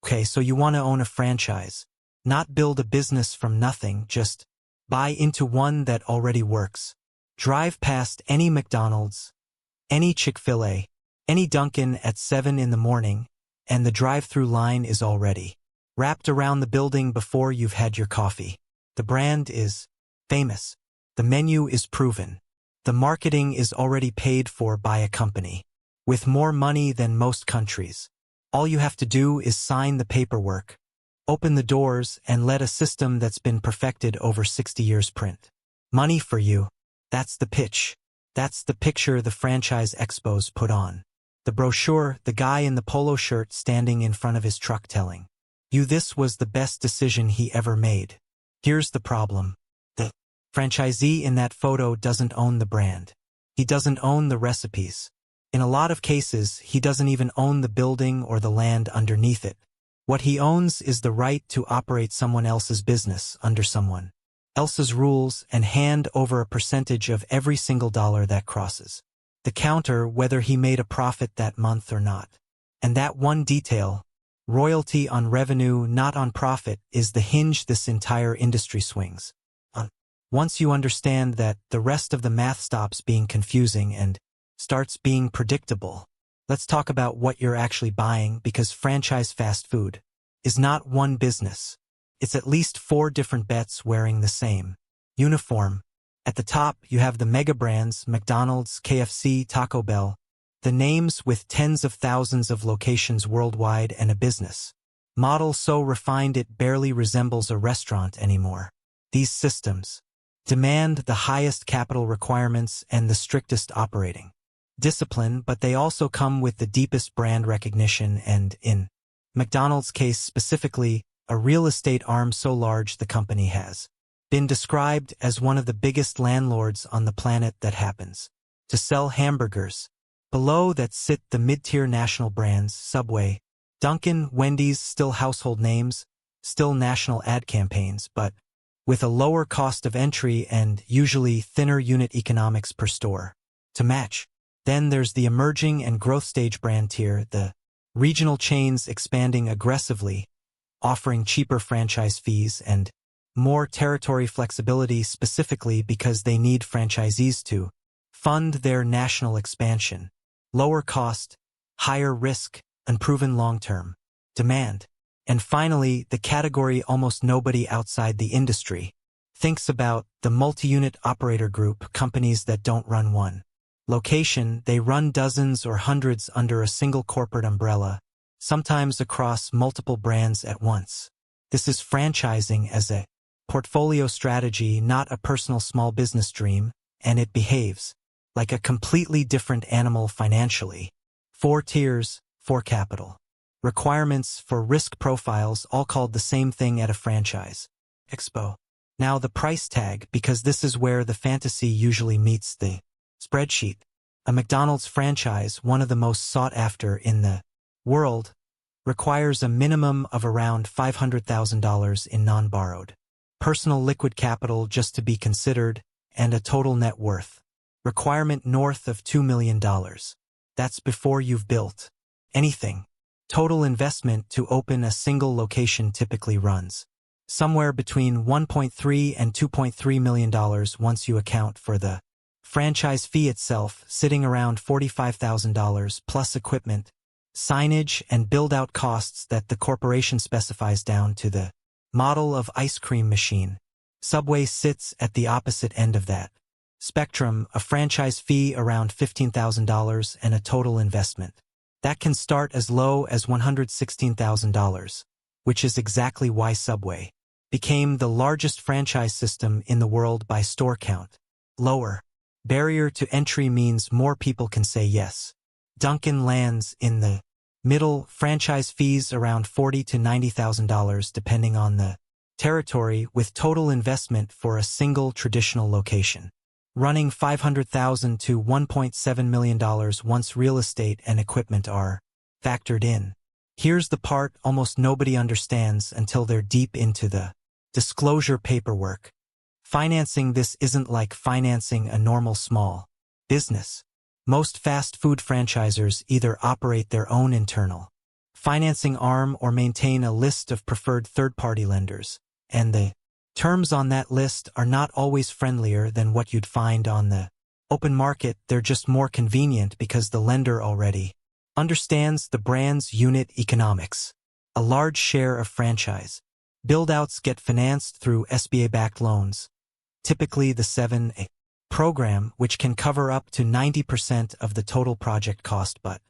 Okay, so you want to own a franchise, not build a business from nothing, just buy into one that already works. Drive past any McDonald's, any Chick-fil-A, any Dunkin' at 7 in the morning, and the drive-thru line is already wrapped around the building before you've had your coffee. The brand is famous. The menu is proven. The marketing is already paid for by a company with more money than most countries. All you have to do is sign the paperwork, open the doors, and let a system that's been perfected over 60 years print money for you. That's the pitch. That's the picture the franchise expos put on the brochure, the guy in the polo shirt standing in front of his truck telling you this was the best decision he ever made. Here's the problem. The franchisee in that photo doesn't own the brand. He doesn't own the recipes. In a lot of cases, he doesn't even own the building or the land underneath it. What he owns is the right to operate someone else's business under someone else's rules and hand over a percentage of every single dollar that crosses the counter, whether he made a profit that month or not. And that one detail, royalty on revenue, not on profit, is the hinge this entire industry swings on. Once you understand that, the rest of the math stops being confusing and starts being predictable. Let's talk about what you're actually buying, because franchise fast food is not one business. It's at least 4 different bets wearing the same uniform. At the top, you have the mega brands, McDonald's, KFC, Taco Bell, the names with tens of thousands of locations worldwide and a business model so refined it barely resembles a restaurant anymore. These systems demand the highest capital requirements and the strictest operating discipline, but they also come with the deepest brand recognition and, in McDonald's case specifically, a real estate arm so large the company has been described as one of the biggest landlords on the planet that happens to sell hamburgers. Below that sit the mid-tier national brands, Subway, Dunkin', Wendy's, still household names, still national ad campaigns, but with a lower cost of entry and usually thinner unit economics per store to match. Then there's the emerging and growth stage brand tier, the regional chains expanding aggressively, offering cheaper franchise fees and more territory flexibility specifically because they need franchisees to fund their national expansion. Lower cost, higher risk, unproven long-term demand. And finally, the category almost nobody outside the industry thinks about, the multi-unit operator group, companies that don't run one location, they run dozens or hundreds under a single corporate umbrella, sometimes across multiple brands at once. This is franchising as a portfolio strategy, not a personal small business dream, and it behaves like a completely different animal financially. 4 tiers, 4 capital requirements, for risk profiles, all called the same thing at a franchise expo. Now the price tag, because this is where the fantasy usually meets the spreadsheet. A McDonald's franchise, one of the most sought after in the world, requires a minimum of around $500,000 in non-borrowed personal liquid capital just to be considered, and a total net worth requirement north of $2 million. That's before you've built anything. Total investment to open a single location typically runs somewhere between $1.3 and $2.3 million once you account for the franchise fee itself, sitting around $45,000 plus equipment, signage, and build-out costs that the corporation specifies down to the model of ice cream machine. Subway sits at the opposite end of that spectrum, a franchise fee around $15,000 and a total investment that can start as low as $116,000, which is exactly why Subway became the largest franchise system in the world by store count. Lower barrier to entry means more people can say yes. Dunkin' lands in the middle, franchise fees around $40,000 to $90,000 depending on the territory, with total investment for a single traditional location running $500,000 to $1.7 million once real estate and equipment are factored in. Here's the part almost nobody understands until they're deep into the disclosure paperwork. Financing this isn't like financing a normal small business. Most fast food franchisors either operate their own internal financing arm or maintain a list of preferred third-party lenders, and the terms on that list are not always friendlier than what you'd find on the open market. They're just more convenient because the lender already understands the brand's unit economics. A large share of franchise build-outs get financed through SBA-backed loans, typically the 7A program, which can cover up to 90% of the total project cost but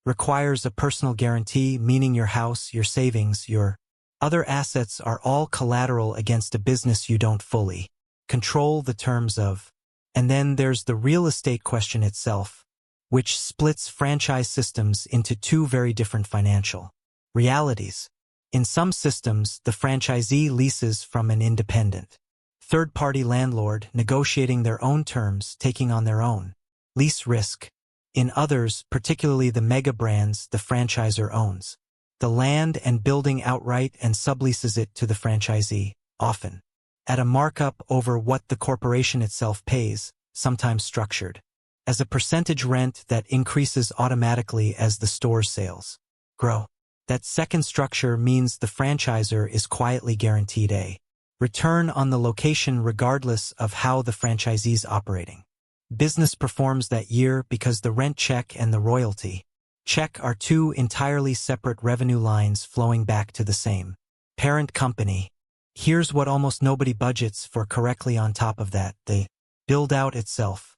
requires a personal guarantee, meaning your house, your savings, your other assets are all collateral against a business you don't fully control the terms of. And then there's the real estate question itself, which splits franchise systems into two very different financial realities. In some systems, the franchisee leases from an independent third-party landlord, negotiating their own terms, taking on their own lease risk. In others, particularly the mega brands, the franchisor owns the land and building outright and subleases it to the franchisee, often at a markup over what the corporation itself pays, sometimes structured as a percentage rent that increases automatically as the store's sales grow. That second structure means the franchisor is quietly guaranteed a return on the location regardless of how the franchisee's operating business performs that year, because the rent check and the royalty check are two entirely separate revenue lines flowing back to the same parent company. Here's what almost nobody budgets for correctly on top of that: the build-out itself.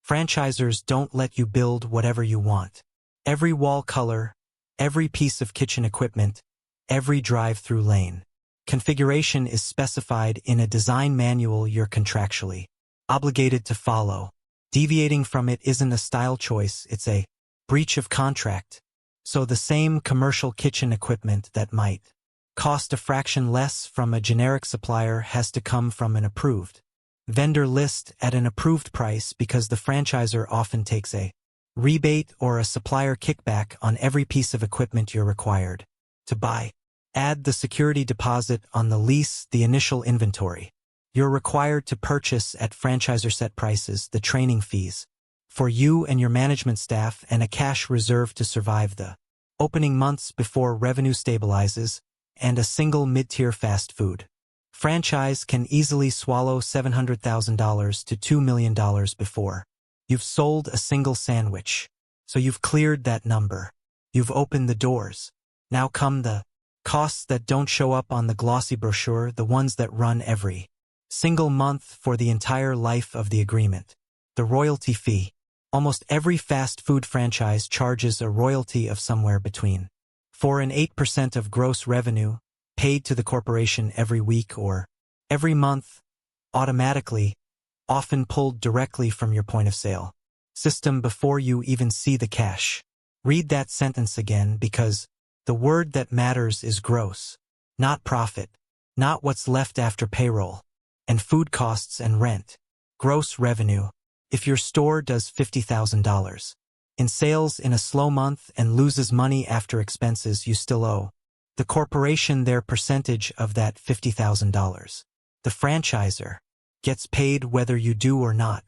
Franchisors don't let you build whatever you want. Every wall color, every piece of kitchen equipment, every drive-through lane configuration is specified in a design manual you're contractually obligated to follow. Deviating from it isn't a style choice, it's a breach of contract. So the same commercial kitchen equipment that might cost a fraction less from a generic supplier has to come from an approved vendor list at an approved price, because the franchisor often takes a rebate or a supplier kickback on every piece of equipment you're required to buy. Add the security deposit on the lease, the initial inventory you're required to purchase at franchisor set prices, the training fees for you and your management staff, and a cash reserve to survive the opening months before revenue stabilizes, and a single mid-tier fast food franchise can easily swallow $700,000 to $2 million before you've sold a single sandwich. So you've cleared that number. You've opened the doors. Now come the costs that don't show up on the glossy brochure, the ones that run every single month for the entire life of the agreement. The royalty fee. Almost every fast food franchise charges a royalty of somewhere between 4 and 8% of gross revenue, paid to the corporation every week or every month, automatically, often pulled directly from your point of sale system before you even see the cash. Read that sentence again, because the word that matters is gross, not profit, not what's left after payroll and food costs and rent. Gross revenue. If your store does $50,000 in sales in a slow month and loses money after expenses, you still owe the corporation their percentage of that $50,000. The franchisor gets paid whether you do or not.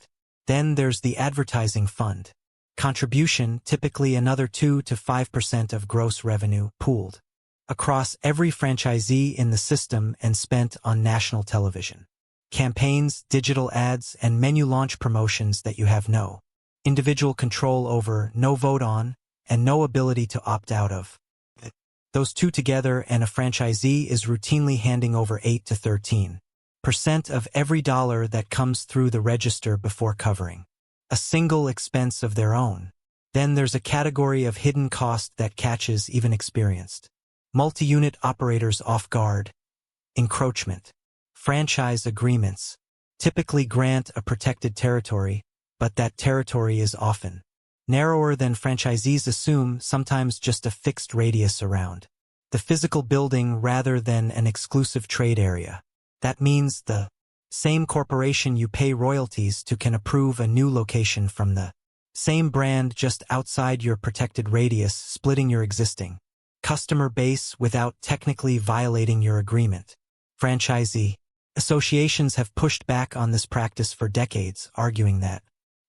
Then there's the advertising fund contribution, typically another 2 to 5% of gross revenue, pooled across every franchisee in the system and spent on national television campaigns, digital ads, and menu launch promotions that you have no individual control over, no vote on, and no ability to opt out of. Those two together, and a franchisee is routinely handing over 8 to 13% of every dollar that comes through the register before covering a single expense of their own. Then there's a category of hidden cost that catches even experienced multi-unit operators off guard: encroachment. Franchise agreements typically grant a protected territory, but that territory is often narrower than franchisees assume, sometimes just a fixed radius around the physical building rather than an exclusive trade area. That means the same corporation you pay royalties to can approve a new location from the same brand just outside your protected radius, splitting your existing customer base without technically violating your agreement. Franchisee associations have pushed back on this practice for decades, arguing that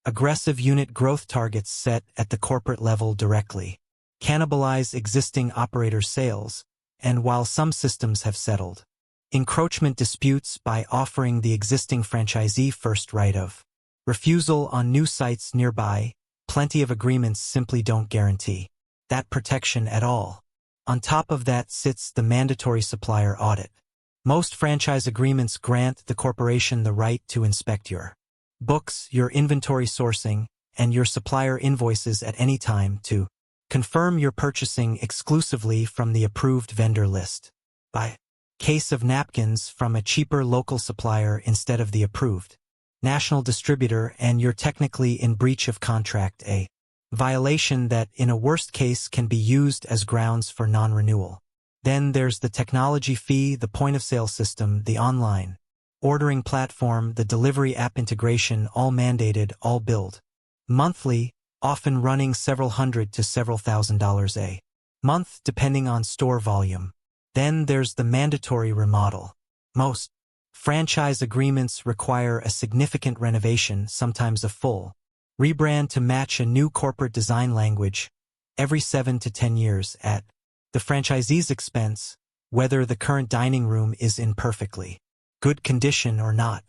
aggressive unit growth targets set at the corporate level directly cannibalize existing operators' sales, and while some systems have settled encroachment disputes by offering the existing franchisee first right of refusal on new sites nearby, plenty of agreements simply don't guarantee that protection at all. On top of that sits the mandatory supplier audit. Most franchise agreements grant the corporation the right to inspect your books, your inventory sourcing, and your supplier invoices at any time to confirm you're purchasing exclusively from the approved vendor list. By case of napkins from a cheaper local supplier instead of the approved national distributor, and you're technically in breach of contract, a violation that in a worst case can be used as grounds for non-renewal. Then there's the technology fee, the point-of-sale system, the online ordering platform, the delivery app integration, all mandated, all billed monthly, often running several hundred to several $1,000s a month depending on store volume. Then there's the mandatory remodel. Most franchise agreements require a significant renovation, sometimes a full rebrand to match a new corporate design language every 7 to 10 years at the franchisee's expense, whether the current dining room is in perfectly good condition or not.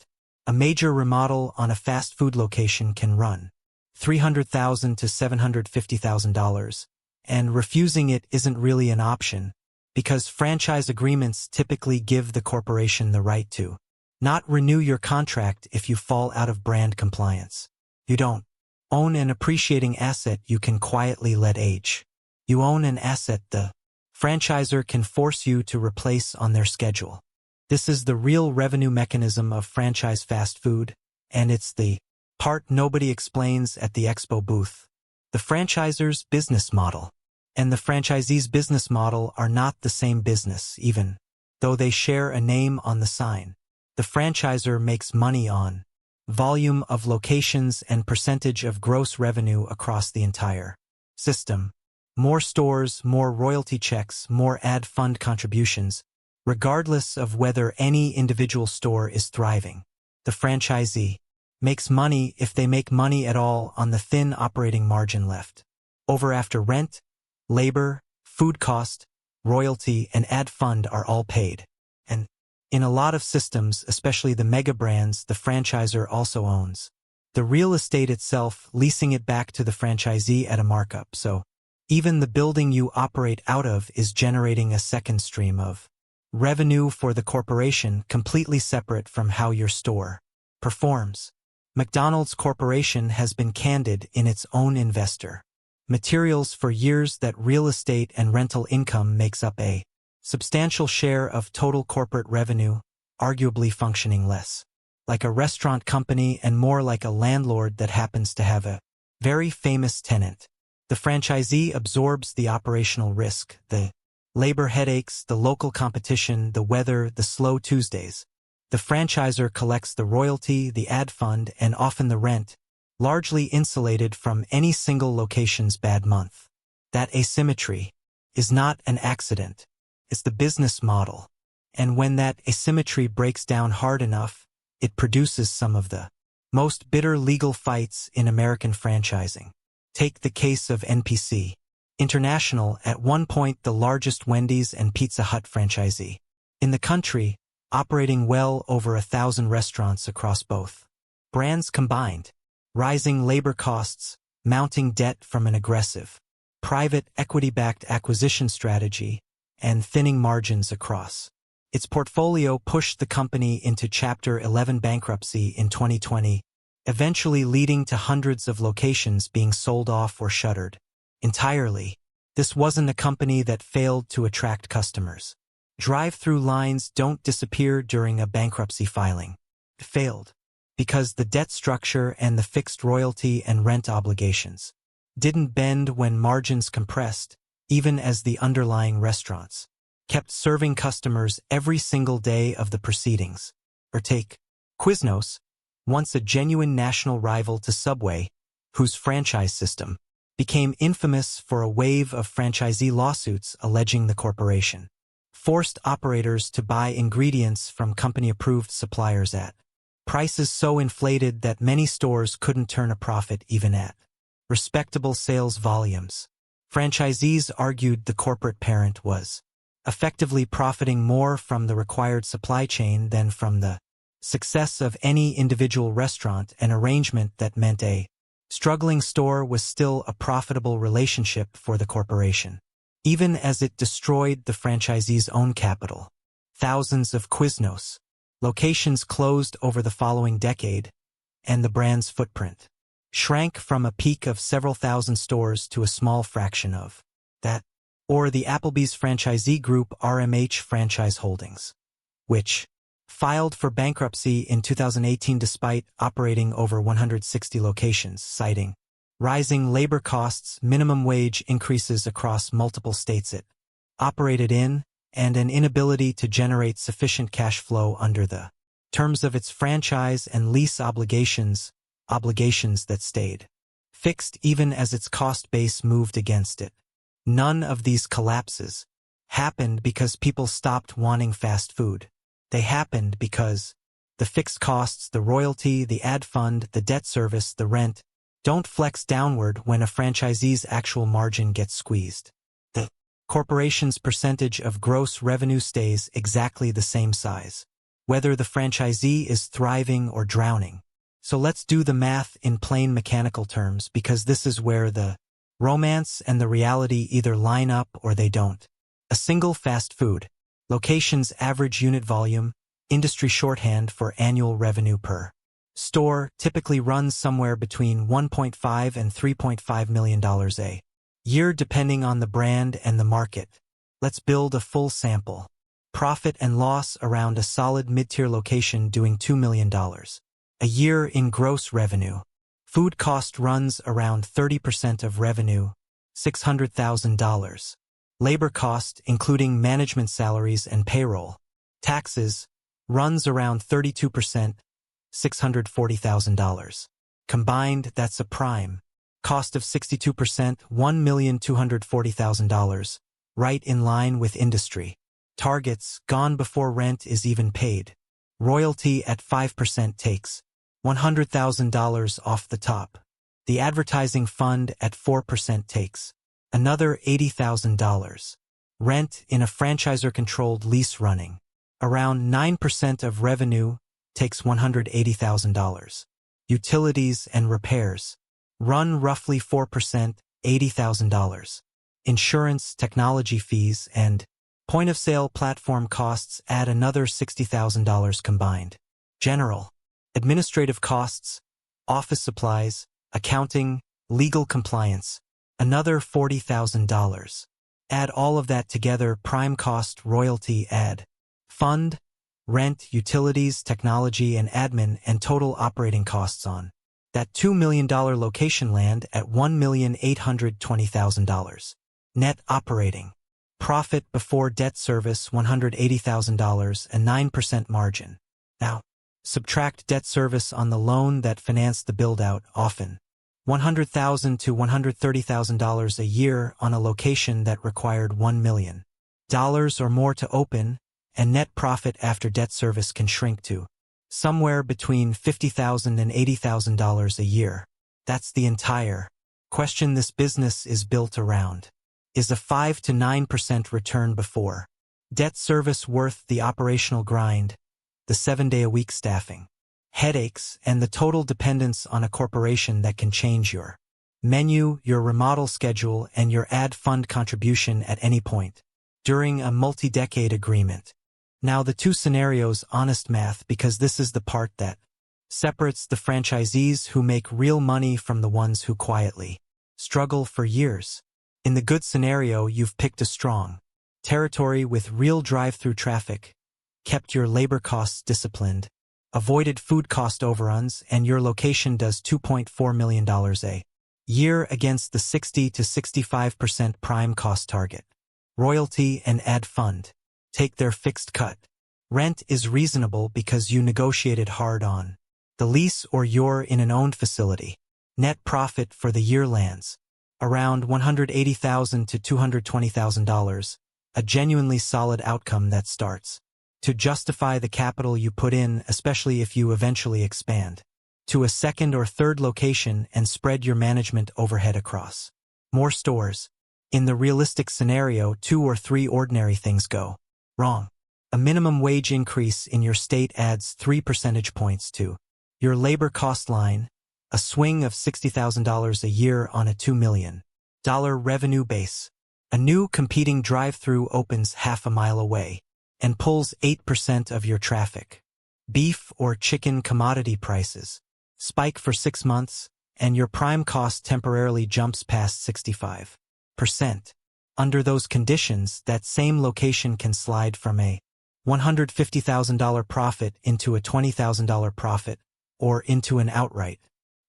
A major remodel on a fast food location can run $300,000 to $750,000, and refusing it isn't really an option, because franchise agreements typically give the corporation the right to not renew your contract if you fall out of brand compliance. You don't own an appreciating asset you can quietly let age. You own an asset the franchisor can force you to replace on their schedule. This is the real revenue mechanism of franchise fast food, and it's the part nobody explains at the expo booth. The franchisor's business model and the franchisee's business model are not the same business, even though they share a name on the sign. The franchisor makes money on volume of locations and percentage of gross revenue across the entire system. More stores, more royalty checks, more ad fund contributions, regardless of whether any individual store is thriving. The franchisee makes money if they make money at all on the thin operating margin left over after rent, labor, food cost, royalty, and ad fund are all paid. And in a lot of systems, especially the mega brands, the franchisor also owns the real estate itself, leasing it back to the franchisee at a markup. So even the building you operate out of is generating a second stream of revenue for the corporation, completely separate from how your store performs. McDonald's Corporation has been candid in its own investor materials for years that real estate and rental income makes up a substantial share of total corporate revenue, arguably functioning less like a restaurant company and more like a landlord that happens to have a very famous tenant. The franchisee absorbs the operational risk, the labor headaches, the local competition, the weather, the slow Tuesdays. The franchisor collects the royalty, the ad fund, and often the rent, largely insulated from any single location's bad month. That asymmetry is not an accident. It's the business model. And when that asymmetry breaks down hard enough, it produces some of the most bitter legal fights in American franchising. Take the case of NPC International, at one point the largest Wendy's and Pizza Hut franchisee in the country, operating well over 1,000 restaurants across both brands combined. Rising labor costs, mounting debt from an aggressive private equity-backed acquisition strategy, and thinning margins across its portfolio pushed the company into Chapter 11 bankruptcy in 2020, eventually leading to hundreds of locations being sold off or shuttered entirely. This wasn't a company that failed to attract customers. Drive-thru lines don't disappear during a bankruptcy filing. It failed because the debt structure and the fixed royalty and rent obligations didn't bend when margins compressed, even as the underlying restaurants kept serving customers every single day of the proceedings. Or take Quiznos, once a genuine national rival to Subway, whose franchise system became infamous for a wave of franchisee lawsuits alleging the corporation forced operators to buy ingredients from company-approved suppliers at prices so inflated that many stores couldn't turn a profit even at respectable sales volumes. Franchisees argued the corporate parent was effectively profiting more from the required supply chain than from the success of any individual restaurant, an arrangement that meant a struggling store was still a profitable relationship for the corporation, even as it destroyed the franchisee's own capital. Thousands of Quiznos locations closed over the following decade, and the brand's footprint shrank from a peak of several thousand stores to a small fraction of that. Or the Applebee's franchisee group RMH Franchise Holdings, which filed for bankruptcy in 2018 despite operating over 160 locations, citing rising labor costs, minimum wage increases across multiple states it operated in, and an inability to generate sufficient cash flow under the terms of its franchise and lease obligations that stayed fixed even as its cost base moved against it. None of these collapses happened because people stopped wanting fast food. They happened because the fixed costs, the royalty, the ad fund, the debt service, the rent, don't flex downward when a franchisee's actual margin gets squeezed. The corporation's percentage of gross revenue stays exactly the same size, whether the franchisee is thriving or drowning. So let's do the math in plain mechanical terms, because this is where the romance and the reality either line up or they don't. A single fast food location's average unit volume, industry shorthand for annual revenue per store, typically runs somewhere between $1.5 and $3.5 million a year depending on the brand and the market. Let's build a full sample. Profit and loss around a solid mid-tier location doing $2 million a year in gross revenue. Food cost runs around 30% of revenue, $600,000. Labor cost, including management salaries and payroll, taxes, runs around 32%, $640,000. Combined, that's a prime cost of 62%, $1,240,000, right in line with industry targets, gone before rent is even paid. Royalty at 5% takes $100,000 off the top. The advertising fund at 4% takes another $80,000. Rent in a franchisor-controlled lease running around 9% of revenue takes $180,000. Utilities and repairs run roughly 4%, $80,000. Insurance, technology fees, and point-of-sale platform costs add another $60,000 combined. General administrative costs, office supplies, accounting, legal compliance, another $40,000. Add all of that together, prime cost, royalty, ad fund, rent, utilities, technology, and admin, and total operating costs on that $2 million location land at $1,820,000. Net operating profit before debt service $180,000, a 9% margin. Now, subtract debt service on the loan that financed the build-out, often $100,000 to $130,000 a year on a location that required $1 million or more to open, and net profit after debt service can shrink to somewhere between $50,000 and $80,000 a year. That's the entire question this business is built around. Is a 5 to 9% return before debt service worth the operational grind, the 7-day-a-week staffing, headaches, and the total dependence on a corporation that can change your menu, your remodel schedule, and your ad fund contribution at any point during a multi-decade agreement? Now the two scenarios, honest math, because this is the part that separates the franchisees who make real money from the ones who quietly struggle for years. In the good scenario, you've picked a strong territory with real drive-thru traffic, kept your labor costs disciplined, avoided food cost overruns, and your location does $2.4 million a year against the 60 to 65% prime cost target. Royalty and ad fund take their fixed cut. Rent is reasonable because you negotiated hard on the lease or you're in an owned facility. Net profit for the year lands around $180,000 to $220,000, a genuinely solid outcome that starts to justify the capital you put in, especially if you eventually expand to a second or third location and spread your management overhead across more stores. In the realistic scenario, 2 or 3 ordinary things go wrong. A minimum wage increase in your state adds 3 percentage points to your labor cost line, a swing of $60,000 a year on a $2 million revenue base. A new competing drive-thru opens half a mile away and pulls 8% of your traffic. Beef or chicken commodity prices spike for 6 months, and your prime cost temporarily jumps past 65%. Under those conditions, that same location can slide from a $150,000 profit into a $20,000 profit, or into an outright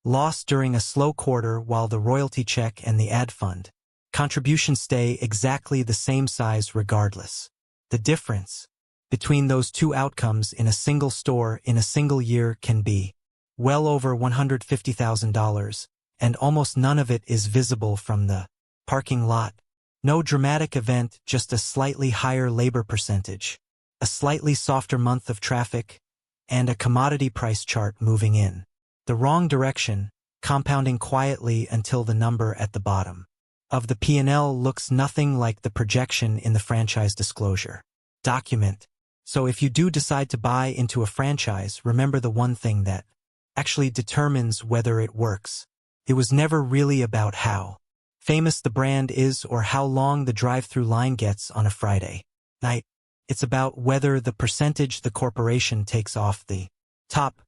loss during a slow quarter, while the royalty check and the ad fund contributions stay exactly the same size regardless. The difference between those two outcomes in a single store in a single year can be well over $150,000, and almost none of it is visible from the parking lot. No dramatic event, just a slightly higher labor percentage, a slightly softer month of traffic, and a commodity price chart moving in the wrong direction, compounding quietly until the number at the bottom of the P&L looks nothing like the projection in the franchise disclosure document. So if you do decide to buy into a franchise, remember the one thing that actually determines whether it works. It was never really about how famous the brand is or how long the drive-thru line gets on a Friday night. It's about whether the percentage the corporation takes off the top,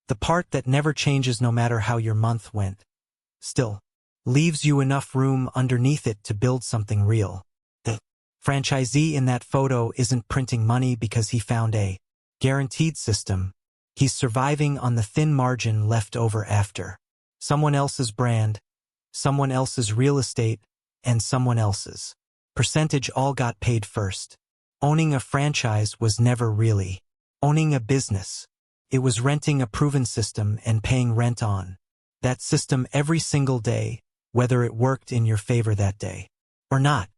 the part that never changes no matter how your month went, still leaves you enough room underneath it to build something real. The franchisee in that photo isn't printing money because he found a guaranteed system. He's surviving on the thin margin left over after someone else's brand, someone else's real estate, and someone else's percentage all got paid first. Owning a franchise was never really owning a business. It was renting a proven system and paying rent on that system every single day, whether it worked in your favor that day or not.